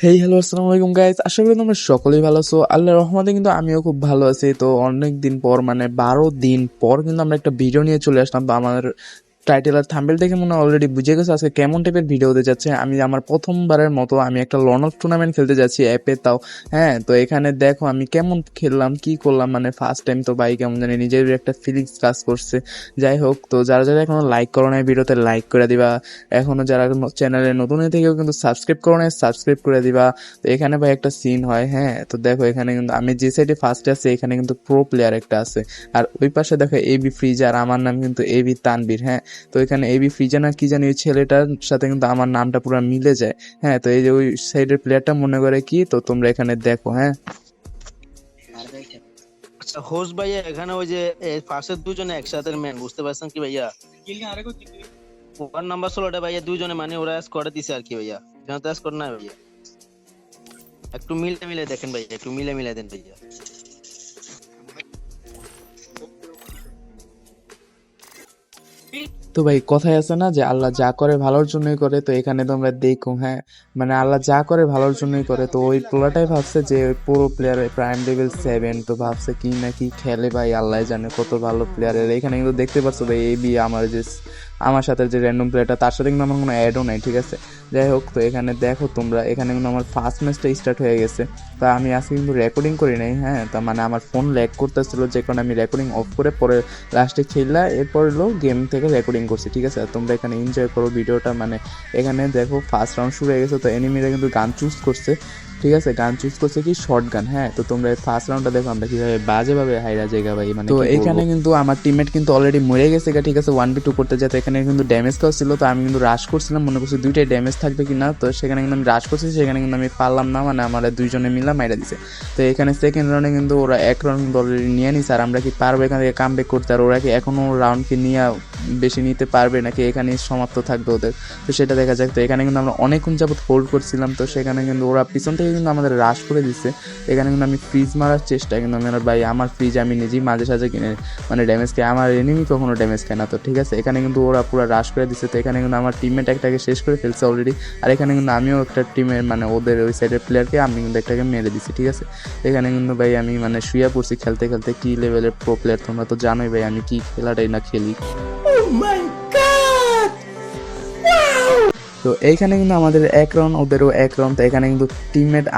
Hey hello আসসালামু আলাইকুম guys, আশা করি তোমরা সকলেই ভালো আছো। আল্লাহর রহমতে কিন্তু আমিও খুব ভালো আছি। তো অনেক দিন পর মানে 12 দিন পর কিন্তু আমরা একটা ভিডিও নিয়ে চলে আসলাম। তো আমার টাইটেল আর থাম্বনেল দেখে মনে অলরেডি বুঝে গেছে আজকে কেমন টাইপের ভিডিও হতে যাচ্ছে। আমি আমার প্রথমবারের মতো আমি একটা লন অফ টুর্নামেন্ট খেলতে যাচ্ছি অ্যাপে, তাও হ্যাঁ। তো এখানে দেখো আমি কেমন খেললাম কি করলাম, মানে ফার্স্ট টাইম তো ভাই কেমন জানি নিজের একটা ফিলিংস কাজ করছে। যাই হোক, তো যারা যারা এখনো লাইক করো না ভিডিওতে লাইক করে দিবা, এখনো যারা চ্যানেলে নতুন হয়ে থেকেও কিন্তু সাবস্ক্রাইব করো না সাবস্ক্রাইব করে দিবা। তো এখানে ভাই একটা সিন হয়, হ্যাঁ। তো দেখো এখানে কিন্তু আমি যে সাইডে ফার্স্টে আছে এখানে কিন্তু প্রো প্লেয়ার একটা আছে, আর ওই পাশে দেখো এবি ফ্রিজার, আমার নাম কিন্তু এবি তানবীর, হ্যাঁ। তো এখানে এবি ফ্রিজার না কি জানি ওই ছেলেটার সাথে কিন্তু আমার নামটা পুরো মিলে যায়, হ্যাঁ। তো এই যে ওই সাইডের প্লেয়ারটা মনে করে কি, তো তোমরা এখানে দেখো, হ্যাঁ। আচ্ছা হোস্ট ভাইয়া, এখানে ওই যে ফার্স্টের দুজনে একসাথে ম্যান, বুঝতে পারছেন কি ভাইয়া? ওয়ান নাম্বার 16টা ভাইয়া দুজনে, মানে ওরা স্কোয়াডে দিছে আর কি ভাইয়া, এখানে তো স্কোয়াড না ভাইয়া। একটু মিলে মিলে দেখেন ভাইয়া, একটু মিলে মিলে দেন ভাইয়া। তো ভাই কথায় আছে না যে আল্লাহ যা করে ভালোর জন্যই করে, তো এখানে তোমরা দেখো, হ্যাঁ। মানে আল্লাহ যা করে ভালোর জন্যই করে। তো ওই পোলাটাই ভাবছে যে ওই পুরো প্লেয়ার প্রাইম লেভেল 7, তো ভাবছে কি না কি খেলে ভাই, আল্লাহ জানে কত ভালো প্লেয়ারের। এখানে কিন্তু দেখতে পাচ্ছ ভাই এই বি আমার যে আমার সাথে যে র্যান্ডম প্লেয়ারটা, তার সাথে কিন্তু আমার কোনো অ্যাডও নাই, ঠিক আছে। যাই হোক, তো এখানে দেখো তোমরা, এখানে কিন্তু আমার ফার্স্ট ম্যাচটা স্টার্ট হয়ে গেছে। তা আমি আজকে কিন্তু রেকর্ডিং করি নাই, হ্যাঁ। তার মানে আমার ফোন ল্যাগ করতেছিল, যে কারণে আমি রেকর্ডিং অফ করে পরে লাস্টে খেললা এরপর হলো গেম থেকে রেকর্ডিং করছি, ঠিক আছে। আর তোমরা এখানে এনজয় করো ভিডিওটা। মানে এখানে দেখো ফার্স্ট রাউন্ড শুরু হয়ে গেছে, তো এনিমিরা কিন্তু গান চুজ করছে, ঠিক আছে। গান চুজ করছে কি শর্ট গান, হ্যাঁ। তো তোমরা ফার্স্ট রাউন্ডটা দেখো আমরা কিভাবে বাজেভাবে হাইরা জায়গা ভাই, মানে তো এখানে কিন্তু আমার টিমমেট কিন্তু অলরেডি মরে গেছে, ঠিক আছে। 1v2 করতে যেতে এখানে কিন্তু ড্যামেজ খাওয়া ছিল, তো আমি কিন্তু রাশ করছিলাম, মনে করছি দুইটাই ড্যামেজ থাকবে কিনা। তো সেখানে কিন্তু আমি রাশ করছি, সেখানে কিন্তু আমি পারলাম না, মানে আমার দুইজনে মিলা মাইরা দিছে। তো এখানে সেকেন্ড রাউন্ডে কিন্তু ওরা এক রাউন্ড কিন্তু অলরেডি নিয়ে নিছে, আর আমরা কি পারবো এখান থেকে কাম ব্যাক করতে, আর ওরা কি এখনো রাউন্ড কি নিয়ে বেশি নিতে পারবে নাকি এখানেই সমাপ্ত থাকবে ওদের, তো সেটা দেখা যাক। তো এখানে কিন্তু আমরা অনেকক্ষণ যাবত হোল্ড করছিলাম, তো সেখানে কিন্তু ওরা পিছন থেকে কিন্তু আমাদের রাশ করে দিচ্ছে। এখানে কিন্তু আমি ফ্রিজ মারার চেষ্টা, কিন্তু আমি ভাই আমার ফ্রিজ আমি নিজেই মাঝে সাঝে কিনে মানে ড্যামেজ খাই, আমার এনিমি কখনো ড্যামেজ খায় না, তো ঠিক আছে। এখানে কিন্তু ওরা পুরো রাশ করে দিচ্ছে, তো এখানে কিন্তু আমার টিমমেট একটাকে শেষ করে ফেলছে অলরেডি, আর এখানে কিন্তু আমিও একটা টিমের মানে ওদের ওই সাইডের প্লেয়ারকে আমি কিন্তু একটাকে মেরে দিচ্ছি, ঠিক আছে। এখানে কিন্তু ভাই আমি মানে শুয়ে পড়ছি খেলতে খেলতে, কি লেভেলের প্রো প্লেয়ার তোমরা তো জানোই ভাই আমি কি খেলাটাই না খেলি। তো এইখানে কিন্তু আমাদের এক রাউন্ড ওদেরও এক রাউন্ড। তো এখানে কিন্তু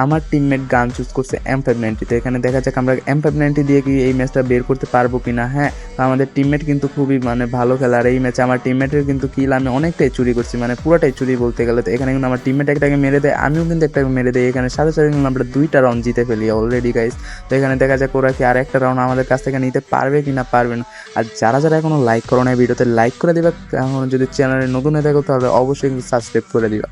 আমার টিমমেট গান চুজ করছে M590। তো এখানে দেখা যাক আমরা M590 দিয়ে কি এই ম্যাচটা বের করতে পারবো কিনা, হ্যাঁ। তো আমাদের টিমমেট কিন্তু খুবই মানে ভালো খেলা, আর এই ম্যাচে আমার টিমমেটের কিন্তু কিল আমি অনেকটাই চুরি করছি, মানে পুরোটাই চুরি বলতে গেলে। তো এখানে কিন্তু আমার টিমমেট একটাকে মেরে দেয়, আমিও কিন্তু একটাকে মেরে দেয়। এখানে সাথে সাথে কিন্তু আমরা 2টা রাউন্ড জিতে ফেলি অলরেডি গাইস। তো এখানে দেখা যাক ওরা কি আর একটা রাউন্ড আমাদের কাছ থেকে নিতে পারবে কিনা পারবে না। আর যারা যারা এখনো লাইক করো না ভিডিওতে লাইক করে দিবা, এখন যদি চ্যানেলে নতুন হয়ে থাকো তাহলে অবশ্যই কিন্তু সাবস্ক্রাইব করে দিবা।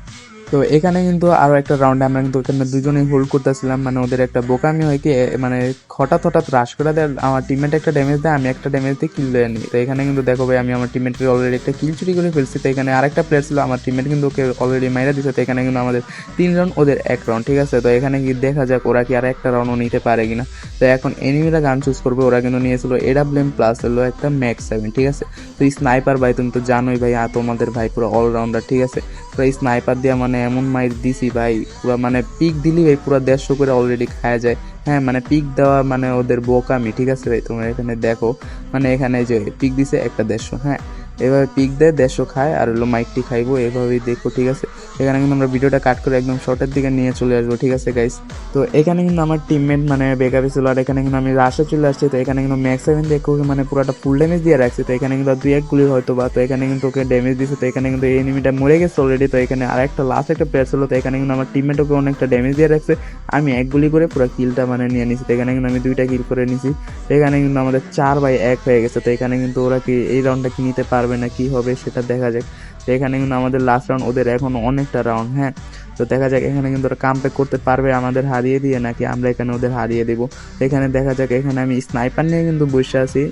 তো এখানে কিন্তু আরো একটা রাউন্ডে আমরা কিন্তু এখানে দুজনেই হোল্ড করতেছিলাম, মানে ওদের একটা বোকামি হয় কি মানে হঠাৎ হঠাৎ রাশ করে দেয়, আমার টিমমেট একটা ড্যামেজ দেয়, আমি একটা ড্যামেজ দিয়ে কিল নিই। তো এখানে কিন্তু দেখো ভাই আমি আমার টিমমেটকে অলরেডি একটা কিল চুরি করে ফেলছি। তো এখানে আরেকটা প্লেয়ার ছিল, আমার টিমমেট কিন্তু ওকে অলরেডি মাইরা দিচ্ছে। তো এখানে কিন্তু আমাদের 3 রাউন্ড ওদের 1 রাউন্ড, ঠিক আছে। তো এখানে কি দেখা যাক ওরা কি আর একটা রাউন্ডও নিতে পারে কিনা। তো এখন এনিমিরা গান চুজ করবে, ওরা কিন্তু নিয়েছিল AWM প্লাস হলো একটা ম্যাক্স 7, ঠিক আছে। তো স্নাইপার ভাই তুমি তো জানোই ভাই, তোমাদের ভাই পুরো অলরাউন্ডার, ঠিক আছে। পুরো স্নাইপার দিয়ে মানে এমন মাইর দিছি ভাই, পুরো মানে পিক দিলি ভাই পুরো 150 করে অলরেডি খাওয়া যায়, হ্যাঁ। মানে পিক দেওয়া মানে ওদের বোকামি, ঠিক আছে ভাই। তোমরা এখানে দেখো, মানে এখানে যে পিক দিছে একটা 150, হ্যাঁ। এভাবে পিক দেয় 150 খায়, আর হলো মাইকটি খাইবো, এভাবেই দেখো, ঠিক আছে। এখানে কিন্তু আমরা ভিডিওটা কাট করে একদম শর্টের দিকে নিয়ে চলে আসবো, ঠিক আছে গাইস। তো এখানে কিন্তু আমার টিমমেট মানে বেকআপে ছিল, আর এখানে কিন্তু আমি রাশে চলে আসছি। তো এখানে কিন্তু ম্যাক্স 7 দিয়ে ওকে মানে পুরোটা ফুল ড্যামেজ দিয়ে রাখছি। তো এখানে কিন্তু 2-1 গুলি হয়তো বা, তো এখানে কিন্তু ওকে ড্যামেজ দিচ্ছে। তো এখানে কিন্তু এই এনিমিটা মরে গেছে অলরেডি। তো এখানে আরেকটা লাস্ট একটা প্লেয়ার ছিল, তো এখানে কিন্তু আমার টিমমেট ওকে অনেকটা ড্যামেজ দিয়ে রাখছে, আমি 1 গুলি করে পুরো কিলটা মানে নিয়ে নিছি। তো এখানে কিন্তু আমি 2টা কিল করে নিছি। তো এখানে কিন্তু আমাদের 4/1 হয়ে গেছে। তো এখানে কিন্তু ওরা কি এই রাউন্ডটা কি নিতে পারবে না কি হবে সেটা দেখা যাক। তো এখানে কিন্তু আমাদের লাস্ট রাউন্ড, ওদের এখন অনেকটা রাউন্ড, হ্যাঁ। তো দেখা যাক এখানে কিন্তু ওরা কাম ব্যাক করতে পারবে আমাদের হারিয়ে দিয়ে, নাকি আমরা এখানে ওদের হারিয়ে দেবো। এখানে দেখা যাক, এখানে আমি স্নাইপার নিয়ে কিন্তু বসে আছি।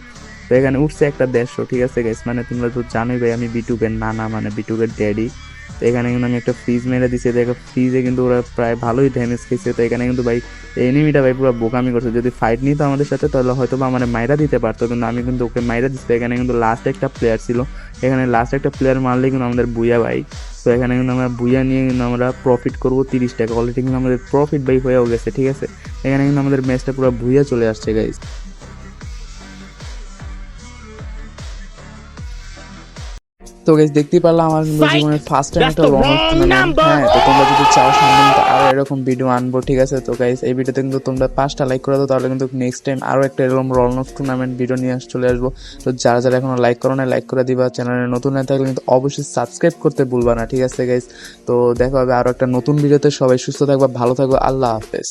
তো এখানে উঠছে একটা 150, ঠিক আছে গাইস। মানে তোমরা তো জানোই ভাই আমি বিটুকের নানা, মানে বিটুকের ড্যাডি। তো এখানে কিন্তু আমি একটা ফ্রিজ মেরে দিচ্ছি, দেখো ফ্রিজে কিন্তু ওরা প্রায় ভালোই ড্যামেজ খেয়েছে। তো এখানে কিন্তু ভাই এনিমিটা ভাই পুরো বোকামি করছে, যদি ফাইট নিত আমাদের সাথে তাহলে হয়তো বা আমার মাইরা দিতে পারতো, কিন্তু আমি কিন্তু ওকে মাইরা দিচ্ছি। এখানে কিন্তু লাস্ট একটা প্লেয়ার ছিল, এখানে লাস্ট একটা প্লেয়ার মারলে কিন্তু আমাদের বুয়া ভাই। তো এখানে কিন্তু আমরা বুয়া নিয়ে কিন্তু আমরা প্রফিট করবো 30 টাকা, অলরেডি কিন্তু আমাদের প্রফিট ভাই হয়েও গেছে, ঠিক আছে। এখানে কিন্তু আমাদের ম্যাচটা পুরো ভুইয়া চলে আসছে গাইস। তো গাইস দেখতেই পারলাম আমার কিন্তু জীবনের ফার্স্ট টাইম একটা রন টুর্নামেন্ট। হ্যাঁ, তো তোমরা যদি চাও সামনে কিন্তু আরো এরকম ভিডিও আনবো, ঠিক আছে। তো গাইস এই ভিডিওতে কিন্তু তোমরা 5টা লাইক করে দাও, তাহলে কিন্তু নেক্সট টাইম আরো একটা এরকম রন অফ টুর্নামেন্ট ভিডিও নিয়ে চলে আসবো। তো যারা যারা এখনো লাইক করো না লাইক করে দিবা, চ্যানেলে নতুন হয়ে থাকলে কিন্তু অবশ্যই সাবস্ক্রাইব করতে ভুলবা না, ঠিক আছে গাইস। তো দেখা হবে আরো একটা নতুন ভিডিওতে, সবাই সুস্থ থাকবা, ভালো থাকবা, আল্লাহ হাফেজ।